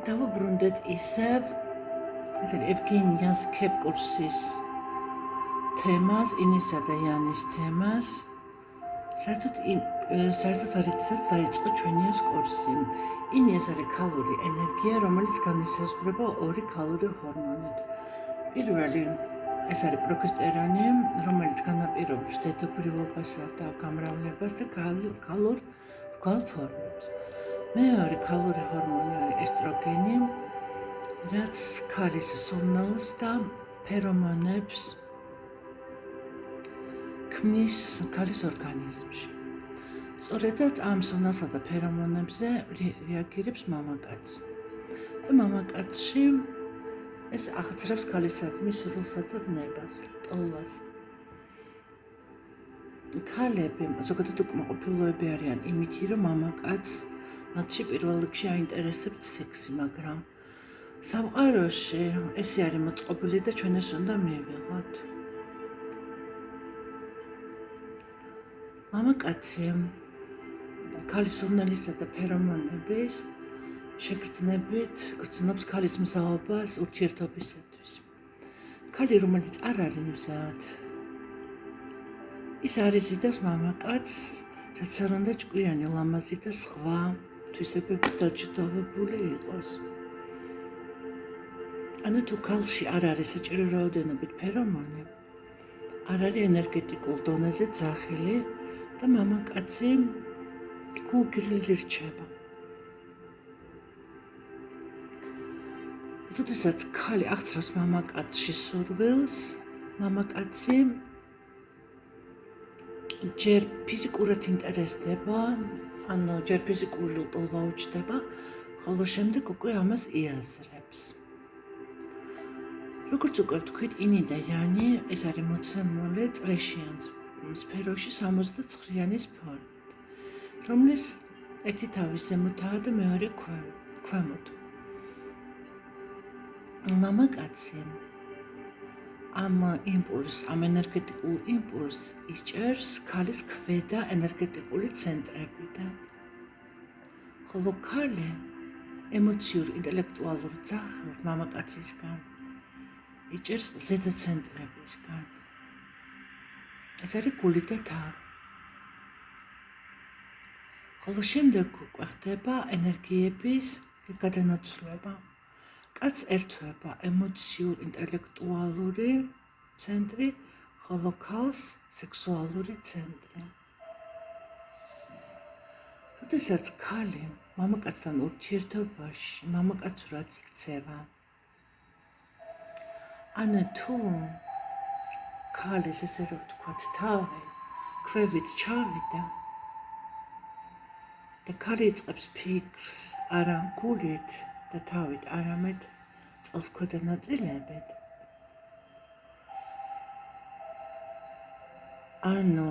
დავუბრუნდეთ ისევ ევგენიას ქეპკურსის თემას, ინისა და იანის თემას. საერთოდ არითაც დაიწყო ჩვენი ეს კურსი. ინი ეს არის ქალური ენერგია, რომელიც განისაზღვრება ორი ქალური ჰორმონით. პირველი ეს არის პროგესტერონი, რომელიც განაპირობებს დედოფლობასა და გამრავლებას და ქალურ რგვალ ფორმებს. მეორე ქალური ჰორმონი არის ესტროგენი, რაც ქალის სურნელს და ფერომონებს ქმნის ქალის ორგანიზმში. სწორედაც ამ სურნელსა და ფერომონებზე რეაგირებს მამაკაცი. და მამაკაცში ეს აღწევს ქალისადმი სურვილსა და ნებას, ტოლვას. ქალები ზოგადად უკმაყოფილოები არიან იმით, რომ მამაკაცს მათში პირველ რიგში აინტერესებთ სექსი, მაგრამ სამყაროში ესე არის მოწყობილი და ჩვენ ეს უნდა მივიღოთ. მამაკაცი ქალის სურნელისა და ფერომონების შეგრძნებით გრძნობს ქალის მზაობას ურთიერთობისათვის. ქალი, რომელიც არ არის მზად, ის არ იზიდავს მამაკაცს, რაც არ უნდა ჭკვიანი, ლამაზი და სხვა თვისებებით დაჯდოვებული იყოს. ანუ თუ ქალში არ არის საჭირო რაოდენობით ფერომონი, არ არის ენერგეტიკულ დონეზე ძახილი და მამაკაცი გულგრილი რჩება. როდესაც ქალი აღწევს მამაკაცში სურვილს, მამაკაცი ჯერ ფიზიკურად ინტერესდება, ანუ ჯერ ფიზიკური ლტოლვა უჩნდება, ხოლო შემდეგ უკვე ამას იაზრებს. როგორც უკვე ვთქვით, ინი და იანი ეს არის მოცემული წრეშიან სფეროში 69-იანის ფორმით, რომლის ერთი თავი ზემოთაა და მეორე ქვემოთ. მამაკაცი ამ ენერგეტიკულ იმპულსს იჭერს ქალის ქვედა ენერგეტიკული ცენტრებიდან. ხოლო ქალი ემოციურ ინტელექტუალურ ძახილს მამაკაცისგან იჭერს ზედა ცენტრებისგან. ეს არის გული და თავი. ხოლო შემდეგ უკვე ხდება ენერგიების გადანაცვლება. კაცს ერთვება ემოციურ ინტელექტუალური ცენტრი, ხოლო ქალს სექსუალური ცენტრი. როდესაც ქალი მამაკაცთან ურთიერთობაში მამაკაცურად იქცევა, ანუ თუ ქალის ესე რომ ვთქვათ თავი ქვევით ჩავიდა და ქალი იწყებს ფიქრს არა გულით და თავით, არამედ წყალს ქვედა ნაწილებით. ანუ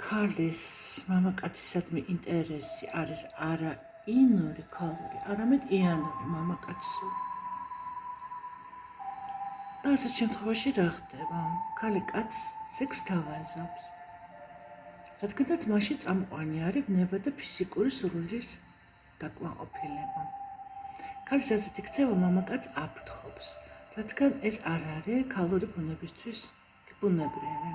ქალის მამაკაცისადმი ინტერესი არის არა ინური ქალური, არამედ იანური მამაკაცური. და ასეთ შემთხვევაში რა ხდება? ქალი კაცს სექსს თავაზობს. რადგანაც მასში წამყვანი არის ნება და ფიზიკური სურვილის დაკმაყოფილება. ქალის ასეთი ქცევა მამაკაცს აფრთხობს, რადგან ეს არ არის ქალური ბუნებისთვის ბუნებრივი.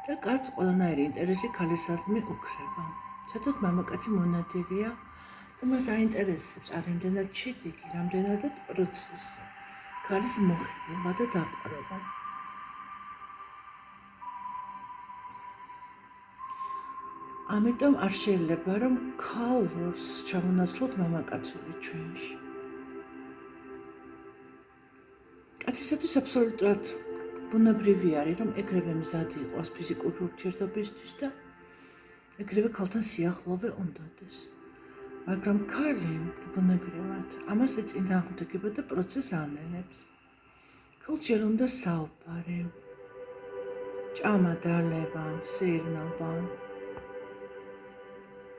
და კაცს ყველანაირი ინტერესი ქალისადმი უქრება. საერთოდ მამაკაცი მონადირეა და მას აინტერესებს არ იმდენად შედეგი, რამდენადაც პროცესი, ქალის მოხიბლება და დაპყრობა. ამიტომ არ შეიძლება რომ ქალურს ჩამონაცვლოთ მამაკაცური ჩვენში. კაცისათვის აბსოლუტურად ბუნებრივი არის რომ ეგრევე მზად იყოს ფიზიკური ურთიერთობისთვის და ეგრევე ქალთან სიახლოვე უნდადეს. მაგრამ ქალი ბუნებრივად ამას ეწინააღმდეგება და პროცესს ანელებს. ქალს ჯერ უნდა საუბარი, ჭამა დალევა, სეირნობა,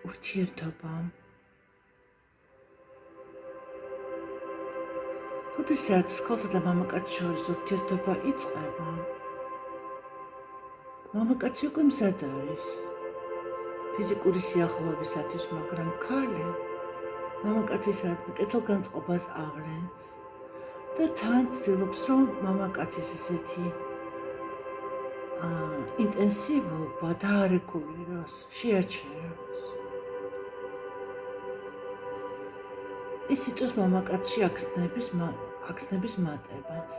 ურთიერთობა. როდესაც ქალსა და მამაკაცის შორის ურთიერთობა იწყება, მამაკაცი უკვე მზად არის ფიზიკური სიახლოვისათვის, მაგრამ ქალი მამაკაცისადმი კეთილგანწყობას ავლენს და თან ცდილობს, რომ მამაკაცის ესეთი ინტენსივობა დაარეგულიროს, შეაჩეროს. ის იწვევს მამაკაცში ახსნების მატებას.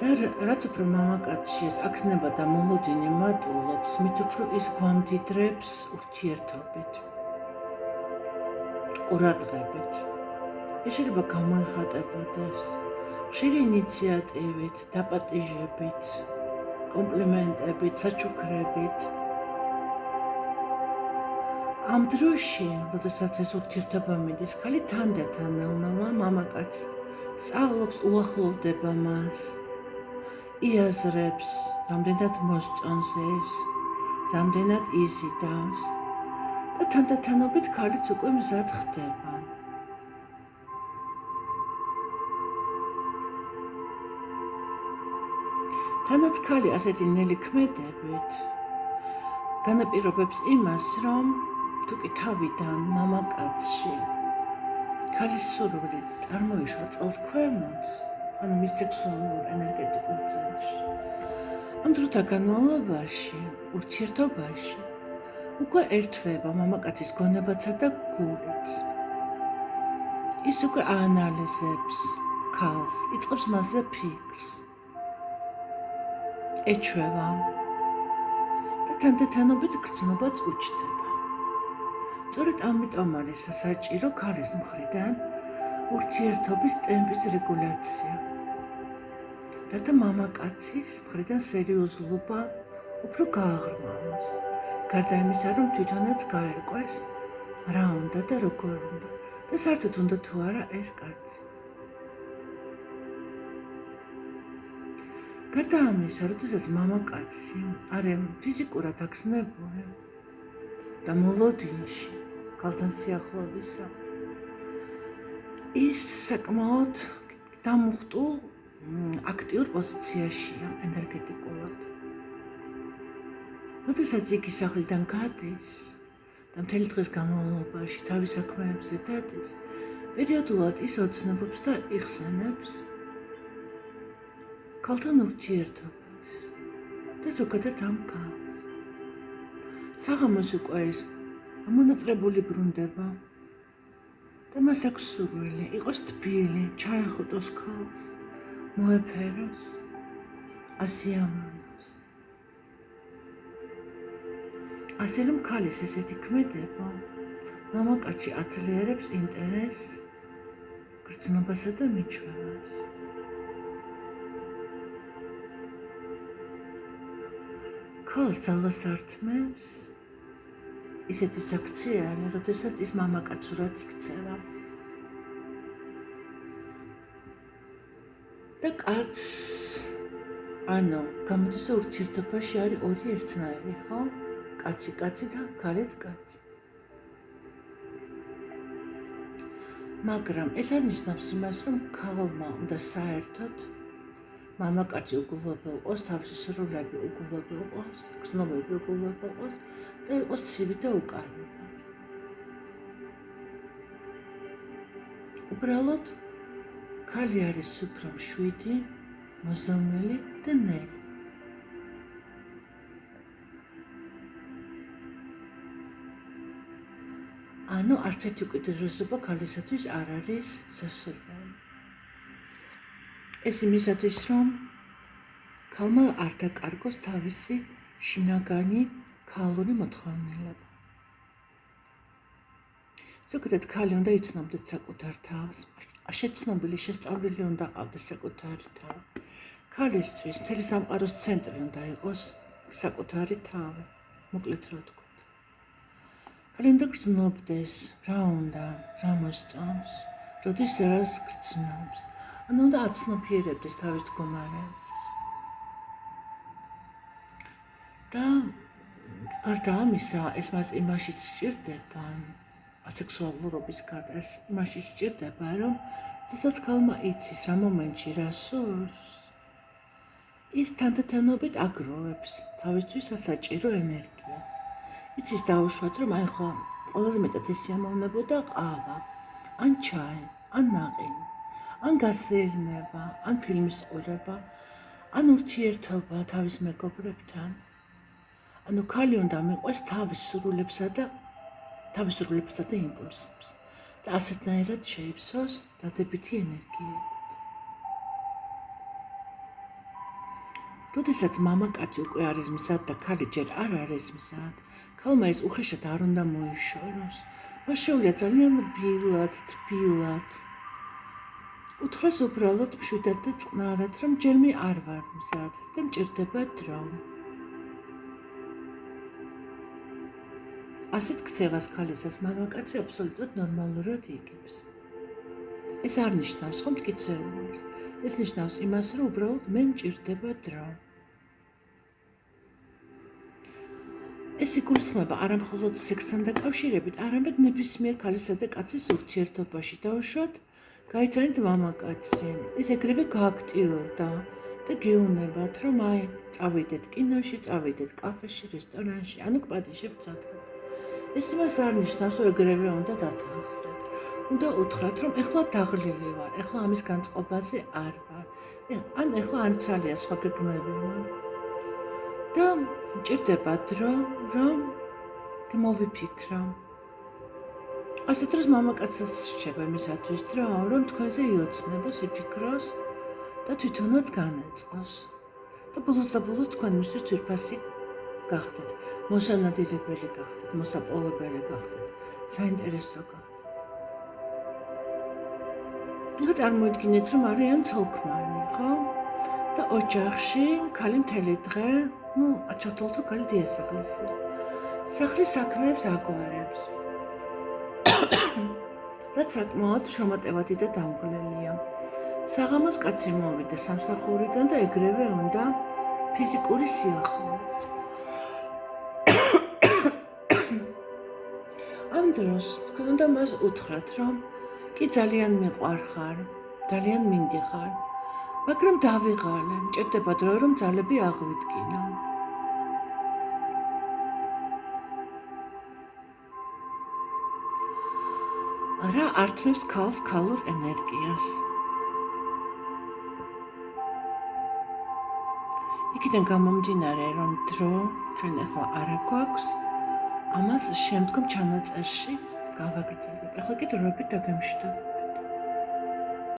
და რაც უფრო მამაკაცში ეს ახსნება და მოლოდინი მატულობს, მით უფრო ის გვამდიდრებს ურთიერთობით, ყურადღებით. ეს შეიძლება გამოიხატებოდეს ხშირი ინიციატივით, დაპატიჟებით, კომპლიმენტებით, საჩუქრებით. ამ დროში, როდესაც ეს ურთიერთობა მიდის, ხალი თანდათანაულა მამაკაცს სწავლობს, უახლოვდება მას, იაზრებს, რამდენად მოსწონს ეს, რამდენად იზიდავს და თანდათანობით ქალიც უკვე მზად ხდება. თანაც ქალი ასეთი ნელი ქმედებით განაპირობებს იმას, რომ თუკი თავიდან მამაკაცში ქალის სურვილი წარმოიშვა წელს ქვემოთ, ანუ მის სექსუალურ ენერგეტიკულ ცენტრში. ამ დროთა განმავლობაში, ურთიერთობაში უკვე ერთვება მამაკაცის გონებაცა და გულიც. ის უკვე აანალიზებს ქალს, იწყებს მასზე ფიქრს, ეჩვევა და თანდათანობით გრძნობაც უჩნდება. სწორედ ამიტომ არის სასაჭირო ქალის მხრიდან ურთიერთობის ტემპის რეგულაცია, რათა მამაკაცის მხრიდან სერიოზულობა უფრო გააღრმავოს, გარდა იმისა, რომ თვითონაც გაერკვეს რა უნდა და როგორ უნდა და საერთოდ უნდა თუ არა ეს კაცი. გარდა ამისა, როდესაც მამაკაცი არის ფიზიკურად ახსნებული და მოლოდინში ქალთან სიახლოვისა, ის საკმაოდ დამუხტულ აქტიურ პოზიციაშია ენერგეტიკულად. როდესაც იგი სახლიდან გადის და მთელი დღის განმავლობაში თავის საქმეებზე დადის, პერიოდულად ის ოცნებობს და იხსენებს ქალთან ურთიერთობას და ზოგადად ამ ქალს. საღამოს უკვე ის მონატრებული ბრუნდება და მას აქვს სურვილი, იყოს თბილი, ჩაეხუტოს ქალს, მოეფეროს, ასიამოვნოს. ასე რომ ქალის ესეთი ქმედება მამაკაცში აძლიერებს ინტერესს, გრძნობასა და მიჩვევას. ქალს ძალას ართმევს ისეთი საქციელი, როდესაც ის მამაკაცურად იქცევა. და კაცს, ანუ გამოდის, რომ ურთიერთობაში არის ორი ერთნაირი, ხო? კაცი და ქალიც კაცი. მაგრამ ეს არნიშნავს იმას, რომ ქალმა უნდა საერთოდ მამაკაცი უგულებელყოს, თავისი სურვილები უგულებელყოს, გრძნობები უგულებელყოს და იყოს ცივი და უკარება. უბრალოდ ქალი არის უფრო მშვიდი, მოზრმელი და ნელი. ანუ არც ერთი უკიდურესობა ქალისათვის არ არის სასურველი. ეს იმისათვის, რომ ქალმა არ დაკარგოს თავისი შინაგანი ქალური მოთხოვნილება. ზოგადად ქალი უნდა იცნობდეს საკუთარ თავს, შეცნობილი, შესწავლილი უნდა ყავდეს საკუთარი თავი. ქალისთვის მთელი სამყაროს ცენტრი უნდა იყოს საკუთარი თავი, მოკლედ რა ვთქვა. ქალი უნდა გრძნობდეს, რა უნდა, რა მოსწონს, როდის რას გრძნობს. ანუ უნდა აცნობიერებდეს თავის მდგომარეობას. და გარდა ამისა, ეს მას იმაშიც სჭირდება, ასექსუალურობის გარდა ეს იმაში სჭირდება, რომ როდესაც ქალმა იცის რა მომენტში რა სურს, ის თანდათანობით აგროვებს თავისთვის სასაჭირო ენერგიას. იცის დაუშვათ, რომ აი ხო ყველაზე მეტად ეს სიამოვნებოდა ყავა, ან ჩაი, ან ნაყინი, ან გასეირნება, ან ფილმის ყურება, ან ურთიერთობა თავის მეგობრებთან. ანუ ქალი უნდა მიყვეს თავის სურვილებსა და იმპულსებს და ასეთნაირად შეივსოს დადებითი ენერგიებით. როდესაც მამაკაცი უკვე არის მზად და ქალი ჯერ არ არის მზად, ქალმა ეს უხეშად არ უნდა მოიშოროს. მას შეუძლია ძალიან რბილად, თბილად უთხრას უბრალოდ მშვიდად და წყნარად, რომ ჯერმე არ ვარ მზად და მჭირდება დრო. ასეთ ქცევას ქალისას მამაკაცი აბსოლუტურად ნორმალურად იგებს. ეს არ ნიშნავს რომ მტკიცეულობას. ეს ნიშნავს იმას, რომ უბრალოდ მე მჭირდება დრო. ეს იგულისხმება არა მხოლოდ სექსთან დაკავშირებით, არამედ ნებისმიერ ქალისა და კაცის ურთიერთობაში. დაუშვათ, გაიცანით მამაკაცი, ის ეგრევე გააქტიურდა და გეუბნებათ, რომ აი, წავიდეთ კინოში, წავიდეთ კაფეში, რესტორანში, ანუ პატიჟებ წადღოთ. ეს იმას არ ნიშნავს, რომ ეგრევე უნდა დათანხმდეთ. უნდა უთხრათ, რომ ეხლა დაღლილი ვარ, ეხლა ამის განწყობაზე არ ვარ. ან ეხლა არ მცალია სხვა გეგმები მაქვს. და მჭირდება დრო, რომ მოვიფიქრო. ასეთ დროს მამაკაცსაც რჩება იმისათვის დრო, რომ თქვენზე იოცნებას, იფიქროს და თვითონაც განეწყოს. და ბოლოს თქვენ მისთვის ძვირფასი გახდეთ, მოსანადირებელი გახდეთ, მოსაპოვებელი გახდეთ, საინტერესო გახდეთ. ეხლა წარმოიდგინეთ, რომ არიან ცოლ-ქმარი, ხო? და ოჯახში ქალი მთელი დღე, ჩავთვალოთ, რომ ქალი დიასახლისია. სახლის საქმეებს აგვარებს. რაც საკმაოდ შრომატევადი და დამღლელია. საღამოს კაცი მოვიდა სამსახურიდან და ეგრევე უნდა ფიზიკური სიახლოვე. ამ დროს თქვენ უნდა მას უთხრათ, რომ კი ძალიან მიყვარხარ, ძალიან მინდიხარ, მაგრამ დავიღალე, მჭირდება დრო, რომ ძალები აღვიდგინო. რა ართმევს ქალს ქალურ ენერგიას? იქიდან გამომდინარე, რომ დრო ჩვენ ახლა არ გვაქვს, ამას შემდგომ ჩანაწერში გავაგრძელებ. ახლა კი დროებით დაგემშვიდობ.